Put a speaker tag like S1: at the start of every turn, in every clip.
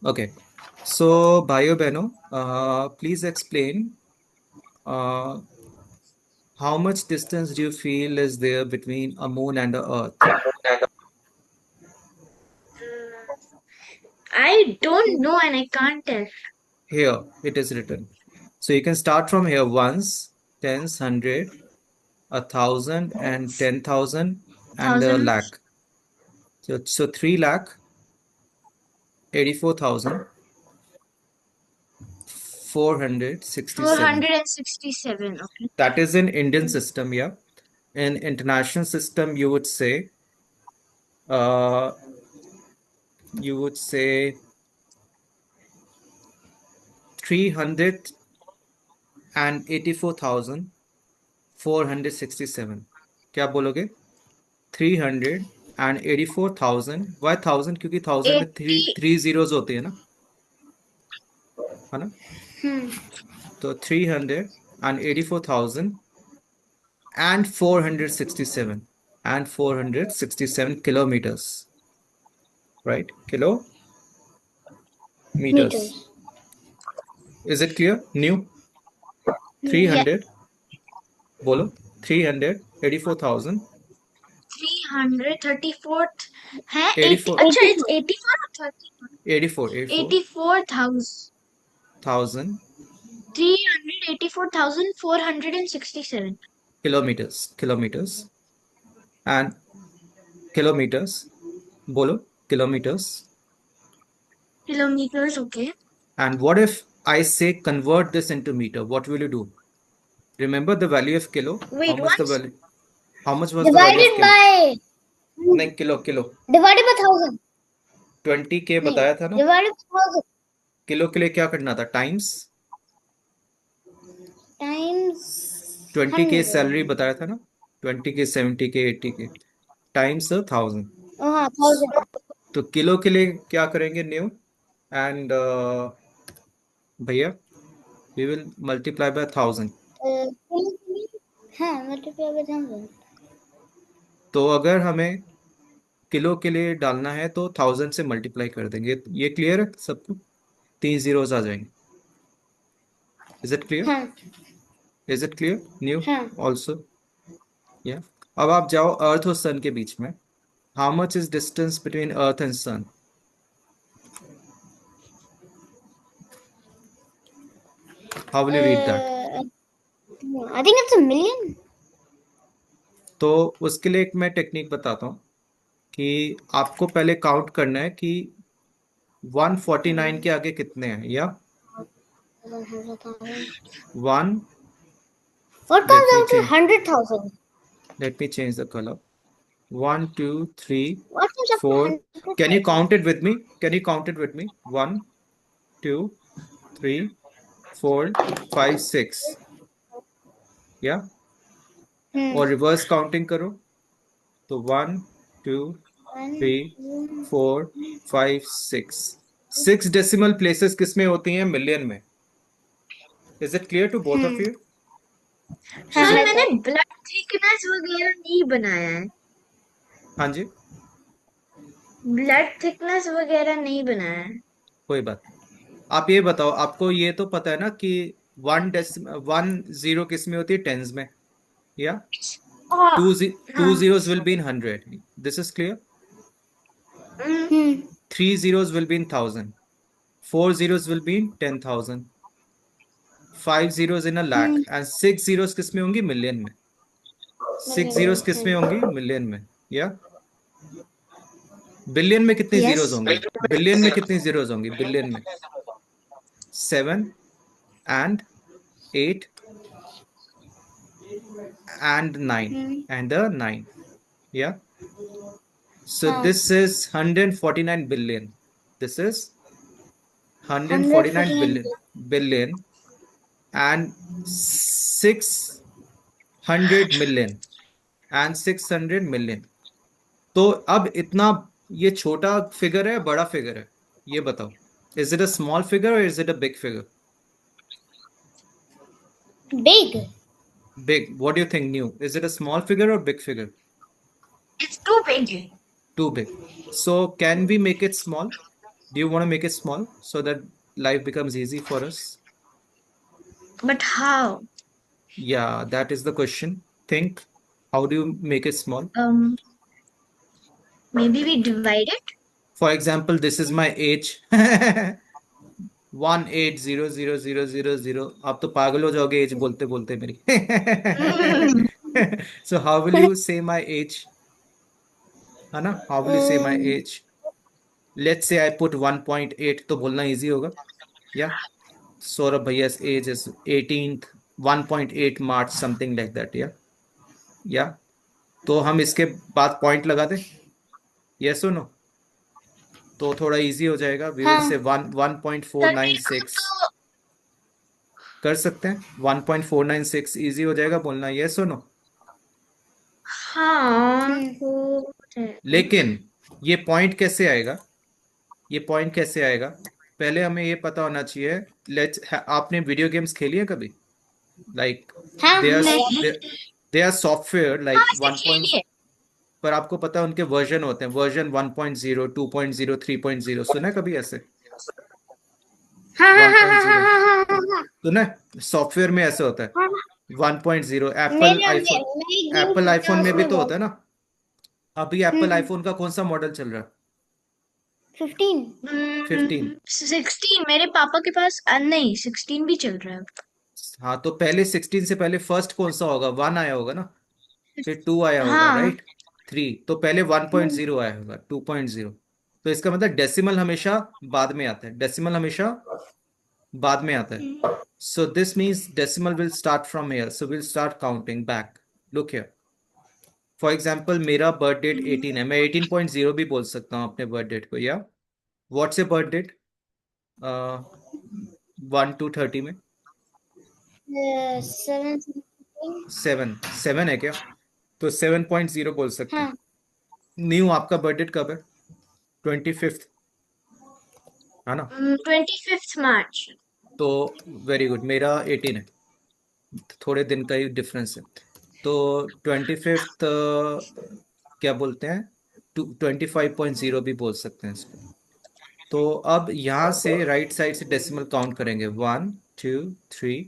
S1: Okay. So, भाइयों बहनों, please explain uh, how much distance do you feel is there between a moon and a Earth?
S2: I don't know and I can't tell.
S1: Here it is written. So you can start from here: ones, tens, hundred, 1,000, and 10,000, and a
S2: 1,000,
S1: lakh. So 3,84,467.
S2: 467. Okay.
S1: That is in Indian system, yeah. In international system, uh, you would say 384,467. क्या बोलोगे? 384,000. Y 1,000? क्योंकि 1,000 में three
S2: 80.
S1: Three zeros होती है ना, है ना?
S2: Hmm.
S1: तो 384,467 and 467 kilometers, right? Kilometers.
S2: Meters.
S1: Is it clear? New
S2: Yeah.
S1: 300. बोलो. 384,000.
S2: 334. है 80.
S1: 84.
S2: अच्छा, it's 84 or 34?
S1: 84. 84.
S2: 84,000.
S1: Thousand
S2: 384,467
S1: kilometers. And kilometers. Bolo, kilometers.
S2: kilometers. Okay.
S1: And what if I say convert this into meter? What will you do? Remember the value of kilo? How
S2: Wait,
S1: much the
S2: once.
S1: value? How much was the value of
S3: Divided
S1: kilo?
S3: by
S1: नहीं, kilo.
S3: divided by 1,000.
S1: 20K
S3: नहीं,
S1: बताया था ना?
S3: divided by 1,000
S1: kilo के लिए क्या करना था? Times
S3: times
S1: 20K
S3: 100.
S1: सैलरी बताया था ना? 20K, 70K, 80K times 1,000.
S3: Oh, हाँ, 1,000.
S1: तो किलो के लिए क्या करेंगे? न्यू एंड भैया, वी विल मल्टीप्लाई बाय 1,000.
S3: हाँ, multiply by 1,000.
S1: तो अगर हमें किलो के लिए डालना है तो 1,000 से मल्टीप्लाई कर देंगे. ये क्लियर है सबको? 3 zeros आ जाएंगे. Is it clear?
S3: हाँ,
S1: इज इट क्लियर? न्यू
S3: हाँ.
S1: ऑल्सो. या. अब आप जाओ अर्थ और सन के बीच में. How much is distance between earth and sun? How will you read that?
S3: I think it's a million.
S1: तो उसके लिए एक मैं टेक्निक बताता हूँ कि आपको पहले काउंट करना है कि 149 के आगे कितने हैं, या 1.
S3: What
S1: let
S3: comes
S1: me
S3: out to
S1: change
S3: 100,000?
S1: Let me change the colour. 1, 2, 3,
S3: What comes up to
S1: 4. Can you
S3: 100,000?
S1: count it with me? Can you count it with me? 1, 2, 3, 4, 5, 6. या. और रिवर्स काउंटिंग करो तो 1, 2, 3, 4, 5, 6. 6 डेसिमल प्लेसेस किस में होती हैं? Million में. Is it clear to both of you? Is
S2: sir,
S1: it?
S2: मैंने ब्लड थिकनेस वगैरह नहीं बनाया है.
S1: हाँ जी.
S2: ब्लड थिकनेस वगैरह नहीं बनाया है.
S1: कोई बात नहीं. आप ये बताओ, आपको ये तो पता है ना कि 1 0 किस में होती है? टेंस में. या.
S2: हाँ.
S1: 2 zeros will be in 100. This is clear.
S2: Hmm.
S1: 3 zeros will be in 1,000. 4 zeros will be in 10,000. 5 zeros in a lakh. And 6 zeros किस में होंगी? मिलियन में. 6 zeros किस में होंगी? मिलियन में. या. बिलियन में कितनी जीरोज
S2: यस.
S1: होंगी? बिलियन में कितनी जीरोज होंगी? बिलियन में 7 and 8 and 9 and the 9. Yeah. So this is 149 billion. This is 149 billion and 600 million and 600 million. तो अब इतना ये छोटा फिगर है, बड़ा फिगर है? ये बताओ. Is it a small figure और is it a big figure?
S3: Big.
S1: Big. What do you think, New? Is it a small figure or big figure?
S2: It's too big.
S1: Too big. So can we make it small? Do you want to make it small so that life becomes easy for us?
S2: But how?
S1: Yeah, that is the question. Think, how do you make it small?
S2: Maybe we divide it.
S1: For example, this is my age. 1800000। आप तो पागल हो जाओगे as बोलते बोलते मेरी। So how will you say my age? है ना? How will you say my age? Let's say I put 1.8 तो बोलना इजी होगा। या Saurabh भैया's age is 18th 1.8 March something like that। या तो हम इसके बाद पॉइंट लगा दें। यस और नो? तो थोड़ा इजी हो जाएगा। वी विल से 1.496 कर सकते हैं। 1.496 इजी हो जाएगा बोलना। यस और नो?
S2: हाँ हो जाएगा।
S1: लेकिन ये पॉइंट कैसे आएगा? ये पॉइंट कैसे आएगा? पहले हमें ये पता होना चाहिए। आपने वीडियो गेम्स खेली है कभी? लाइक
S3: हाँ
S1: दे आर
S2: नहीं।
S1: दे आर सॉफ्टवेयर लाइक
S2: हाँ वैसे
S1: 1
S2: खेलिए।
S1: पर आपको पता है उनके वर्जन होते हैं। वर्जन 1.0 2.0 3.0 सुना है कभी ऐसे?
S3: हाँ हाँ हाँ
S1: 1.0
S3: हाँ हाँ हाँ हाँ
S1: सुना है? सॉफ्टवेयर में ऐसे होता है।
S3: हाँ।
S1: 1.0 एप्पल
S3: मेरे
S1: आईफोन।
S3: मैं एक गेम
S1: एप्पल
S3: खेलता
S1: आईफोन
S3: हूँ
S1: में भी
S3: उसमें
S1: तो
S3: वो
S1: होता है ना। अभी एप्पल आईफोन का कौन सा मॉडल चल रहा है?
S3: 15।
S1: 15।
S2: 16 मेरे पापा के पास नहीं 16 भी चल रहा है।
S1: हाँ तो पहले 16 से पहले फर्स्ट कौन सा होगा? 1 आया होगा ना, फिर 2 आया होगा,
S2: हाँ।
S1: राइट? 3 तो पहले 1.0 आया होगा, 2.0। तो इसका मतलब डेसिमल हमेशा बाद में आता है। डेसिमल हमेशा बाद में आता है। So this means decimal will start from here, so will start counting back. Look here. For example मेरा बर्थ डेट 18 है, मैं 18.0 भी बोल सकता हूँ अपने बर्थ डेट को। या what's a birth date 1 to 30 में?
S3: 7।
S1: 7 है क्या? तो 7.0 बोल सकते हैं।
S3: हाँ
S1: न्यू आपका बर्थ डेट कब है? 25th है ना?
S2: 25 मार्च।
S1: तो वेरी गुड, मेरा 18 है। थोड़े दिन का ही डिफरेंस है। तो 25th क्या बोलते हैं? 25.0 भी बोल सकते हैं इसको। तो अब यहां से राइट साइड से डेसिमल काउंट करेंगे। 1 2 3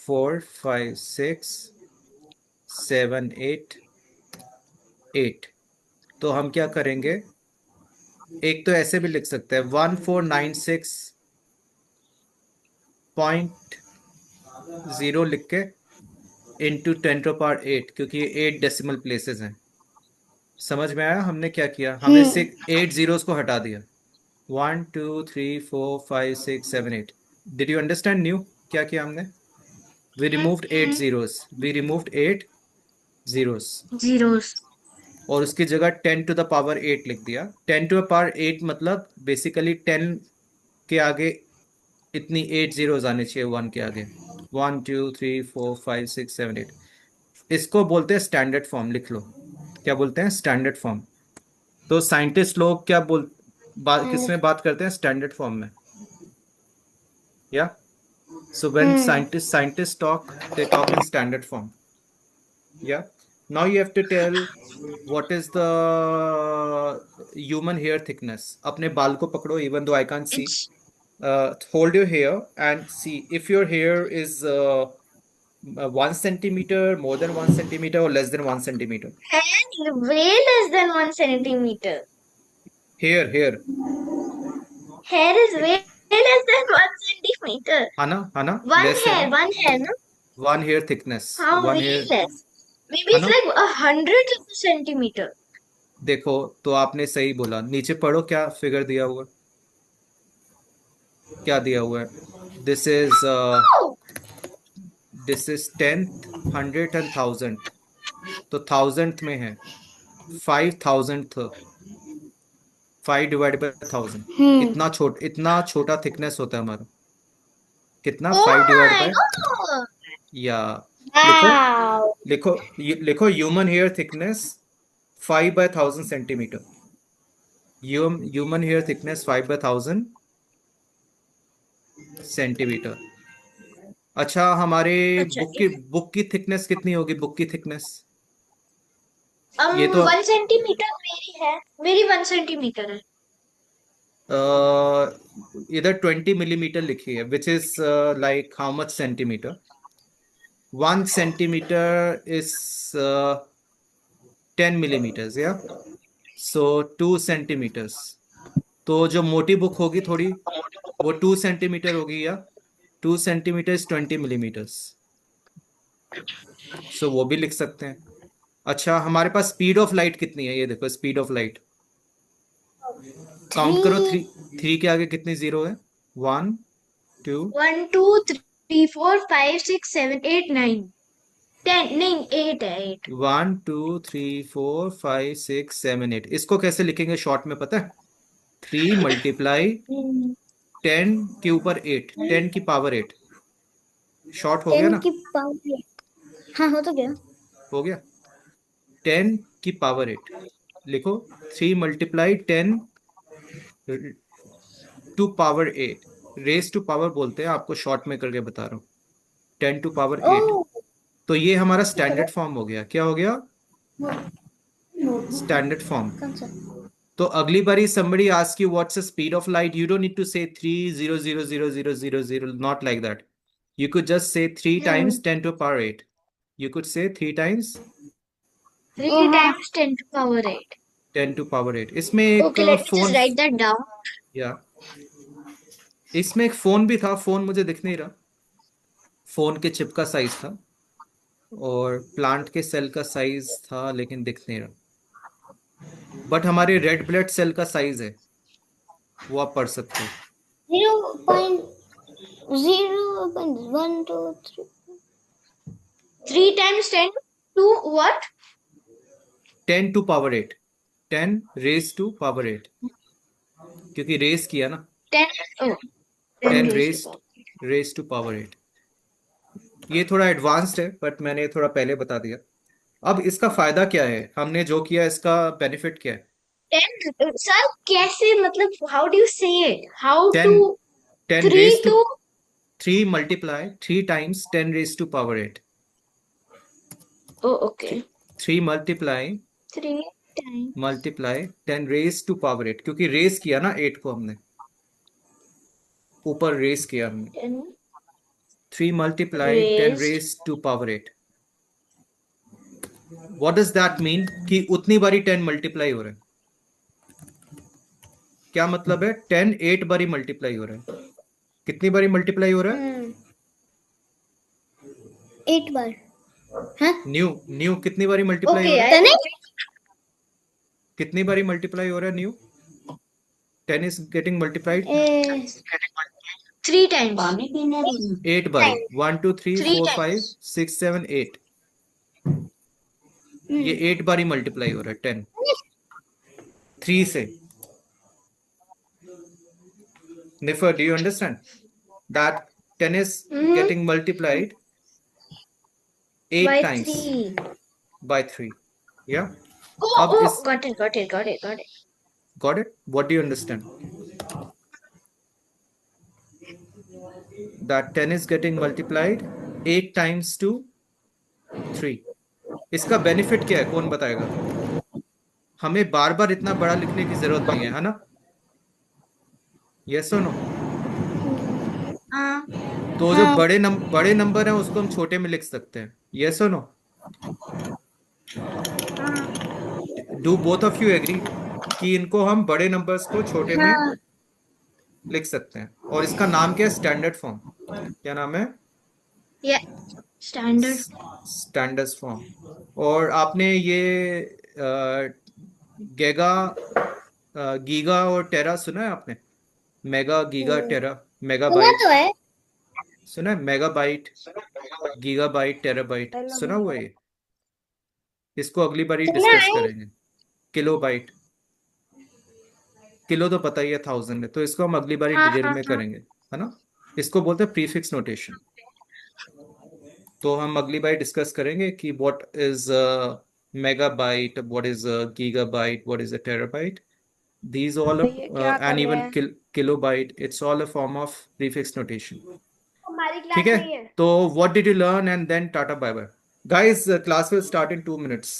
S1: 4 5 6 7 8। तो हम क्या करेंगे? एक तो ऐसे भी लिख सकते हैं 1496.0 लिख के इंटू 10⁸ क्योंकि ये 8 डेसिमल प्लेसेस हैं। समझ में आया हमने क्या किया? हमने 8 जीरोस को हटा दिया। 1 2 3 4 5 6 7 8। डिड यू अंडरस्टैंड न्यू क्या किया हमने? We removed 8 zeros. We removed 8 zeros
S2: zeros.
S1: और उसकी जगह 10⁸ लिख दिया। 10⁸ मतलब बेसिकली 10 के आगे इतनी 8 जीरोस आने चाहिए 1 के आगे। 1 2 3 4 5 6 7 8। इसको बोलते हैं स्टैंडर्ड फॉर्म। लिख लो, क्या बोलते हैं? Standard form. तो साइंटिस्ट लोग क्या किस में बात करते हैं? स्टैंडर्ड फॉर्म में। Yeah so when scientist talk, they talk in standard form. Yeah now you have to tell what is the human hair thickness. अपने बाल को पकड़ो, even though I can't see.
S2: It's
S1: hold your hair and see if your hair is 1 centimeter, more than 1 centimeter, or less than 1 centimeter.
S2: way less than 1 centimeter.
S1: Hair.
S2: Hair is way less than 1 centimeter.
S1: है ना?
S2: One
S1: Less है
S2: hair,
S1: ना?
S2: one hair, no?
S1: One hair thickness,
S2: How
S1: one
S2: way
S1: hair।
S2: less? Maybe
S1: है
S2: it's
S1: ना?
S2: like 100 centimeter.
S1: देखो, तो आपने सही बोला। नीचे पढ़ो क्या फिगर दिया हुआ है? क्या दिया हुआ है? This is
S2: Oh!
S1: This is 10th 100th and 1000th। तो 1000th में है 5000th। 5 / 1000। इतना छोटा थिकनेस होता है हमारा। कितना?
S2: Oh
S1: 5 /
S2: my God!
S1: या लिखो
S3: वाओ।
S1: लिखो human hair thickness 5/1000 centimetre. Human hair thickness 5/1000 centimetre. अच्छा, हमारे
S2: अच्छा
S1: बुक
S2: ठीक
S1: की
S2: है।
S1: बुक की थिकनेस कितनी होगी? बुक की थिकनेस ये तो
S2: 1 सेंटीमीटर मेरी है। मेरी 1 सेंटीमीटर है।
S1: इधर 20 मिलीमीटर लिखी है, which is like how much centimetre? 1 centimeter is 10 millimeters, या सो 2 centimeters. तो जो मोटी बुक होगी थोड़ी, वो 2 centimeter होगी, या 2 centimeter is 20 millimeters. सो वो भी लिख सकते हैं. अच्छा, हमारे पास स्पीड ऑफ लाइट कितनी है? ये देखो, स्पीड ऑफ लाइट काउंट करो. 3 के आगे कितनी जीरो है? 1 2
S2: 1 2 3 4 5 6 7 8 9 10 नहीं 8 है 8.
S1: 1 2 3 4 5 6 7 8. इसको कैसे लिखेंगे शॉर्ट में, पता है? 3 मल्टीप्लाई 10 के ऊपर 8, 10 की पावर 8. शॉर्ट हो गया
S3: 10
S1: ना?
S3: की पावर. हाँ हो तो गया.
S1: हो गया. 10 की पावर 8 लिखो. 3 multiply 10 to power 8. Raise to power बोलते हैं, आपको शॉर्ट में करके बता रहा हूँ. 10 टू पावर 8.
S3: ओह.
S1: तो ये हमारा स्टैंडर्ड फॉर्म हो गया. क्या हो गया?
S3: नोटबुक.
S1: Standard form.
S3: कौन सा?
S1: तो अगली बारी somebody ask you what's the speed of light, you don't need to say 3000000, not like that. You could just say 3 times 10 to power 8. You could say 3 times
S2: 3
S3: हाँ.
S2: times 10 to power 8.
S1: 10 to power 8. इसमें एक
S2: Okay, let me
S1: phone,
S2: just write that down.
S1: या इसमें एक phone भी था. Phone मुझे दिख नहीं रहा. फोन के चिप का साइज था, और प्लांट के सेल का साइज था, लेकिन दिख नहीं रहा. बट हमारे रेड ब्लड सेल का साइज है, वो आप पढ़ सकते हो.
S3: 0.0123.
S2: 3 times 10 to what?
S1: 10 to power 8. 10 raised to power 8, क्योंकि रेस किया ना.
S2: 10. Oh,
S1: 10
S2: raised to
S1: raised to power 8. ये थोड़ा एडवांस्ड है, बट मैंने थोड़ा पहले बता दिया. अब इसका फायदा क्या है? हमने जो किया, इसका बेनिफिट क्या है?
S2: 10. Sir, कैसे मतलब? How do you say it? How
S1: 10
S2: to
S1: 10
S2: 3
S1: raised to
S2: to
S1: 3 multiply 3 times 10 raised to power 8.
S2: oh okay
S1: 3 multiply
S2: 3 times
S1: 10 raised to power 8, क्योंकि रेस किया ना 8 को हमने, ऊपर रेस किया हमने.
S2: 10
S1: 3 multiply 10
S2: raised
S1: raised to power 8. What does that mean? कि उतनी बारी 10 मल्टीप्लाई हो रहा है. क्या मतलब है? 10 8 बारी मल्टीप्लाई हो रहा है. कितनी बारी मल्टीप्लाई हो रहा है?
S3: 8 बार. हाँ.
S1: न्यू कितनी बारी मल्टीप्लाई हो
S2: okay
S1: रहा है? कितनी बारी मल्टीप्लाई हो रहा है new? 10 is getting multiplied
S2: 3 times
S1: 8 बारी. 1 2 3
S2: 3
S1: 4 5
S2: times
S1: 6 7 8. ये 8 बारी मल्टीप्लाई हो रहा है 10 3 से. Nifer, do you understand that 10 is getting multiplied 8
S2: by
S1: times
S2: 3.
S1: by 3? Yeah.
S2: Oh,
S1: is
S2: got it.
S1: got it? What do you understand? That 10 is getting multiplied 8 times to 3. इसका benefit क्या है? कौन बताएगा? हमें बार बार इतना बड़ा लिखने की जरूरत नहीं है ना? यस और नो? तो जो बड़े नंबर है उसको हम छोटे में लिख सकते हैं. यस और no? Do both of you agree कि इनको हम बड़े नंबर्स को छोटे में लिख सकते हैं? और इसका नाम क्या है? Standard form. क्या नाम है? Standard form. और आपने ये गीगा और टेरा सुना है आपने? मेगा, गीगा, टेरा, मेगाबाइट
S3: तो है.
S1: सुना है? मेगाबाइट, गीगाबाइट, टेराबाइट सुना हुआ है? इसको अगली बार डिस्कस करेंगे. किलोबाइट, किलो तो पता ही है 1000 है, तो इसको हम अगली बार डिटेल में करेंगे, है ना? इसको बोलते हैं प्रीफिक्स नोटेशन. तो हम अगली बार डिस्कस करेंगे कि what is megabyte, what is gigabyte, what is a terabyte. These all and even kilobyte, it's all a form of prefix notation. ठीक है? तो what did you learn? And then tata bye bye. Guys, class will start in 2 minutes.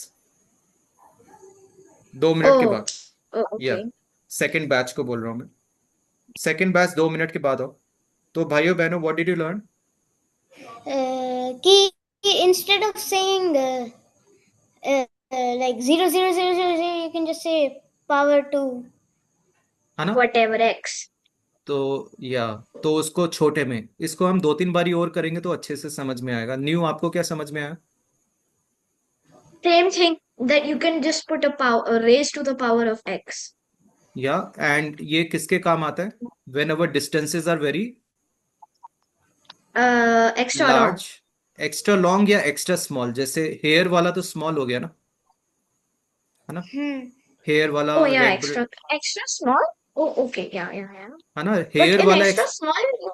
S1: 2 minute के बाद.
S2: okay
S1: second batch को बोल रहा हूँ मैं. सेकंड बैच 2 मिनट के बाद आओ। तो भाइयों बहनों, व्हाट डिड यू लर्न?
S3: कि instead of saying like 0 0 0 0 0, you can just say power 2.
S1: है ना?
S2: whatever x.
S1: तो उसको छोटे में, इसको हम 2-3 बारी और करेंगे तो अच्छे से समझ में आएगा। न्यू, आपको क्या समझ में आया?
S2: Same thing, that you can just put a raise to the power of x.
S1: And ये किसके काम आता है? When our distances are very
S2: Extra long.
S1: Large, extra long या एक्स्ट्रा स्मॉल। जैसे हेयर वाला तो स्मॉल हो गया ना, है ना? हेयर वाला
S2: Oh yeah,
S1: red,
S2: extra small. Oh okay, yeah.
S1: है ना?
S2: But
S1: हेयर
S2: in
S1: वाला
S2: extra small, you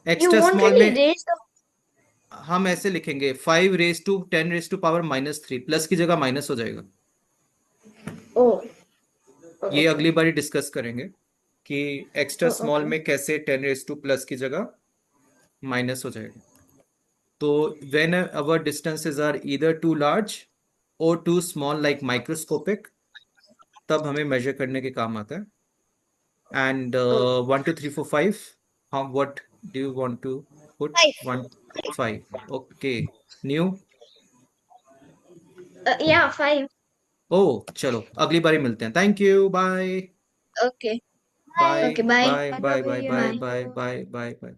S1: extra
S2: won't
S1: small
S2: really
S1: में
S2: raise the.
S1: हम ऐसे लिखेंगे 5 raised to 10 raised to power -3, plus की जगह माइनस हो जाएगा।
S2: Oh.
S1: ये अगली बारी डिस्कस करेंगे कि एक्स्ट्रा स्मॉल
S2: Okay.
S1: में कैसे 10 raised to+ की जगह माइनस हो जाएगा। तो when our distances are either too large और टू स्मॉल लाइक माइक्रोस्कोपिक, तब हमें मेजर करने के काम आता है। एंड 1 2 3 4 5, हम what do you want to put? 1 5, okay. New?
S2: Yeah, 5.
S1: ओ चलो, अगली बारी मिलते हैं। Thank you, bye
S2: Okay.
S1: Bye
S2: Okay, bye.
S1: Bye bye bye bye
S2: Bye.
S1: Bye bye bye bye.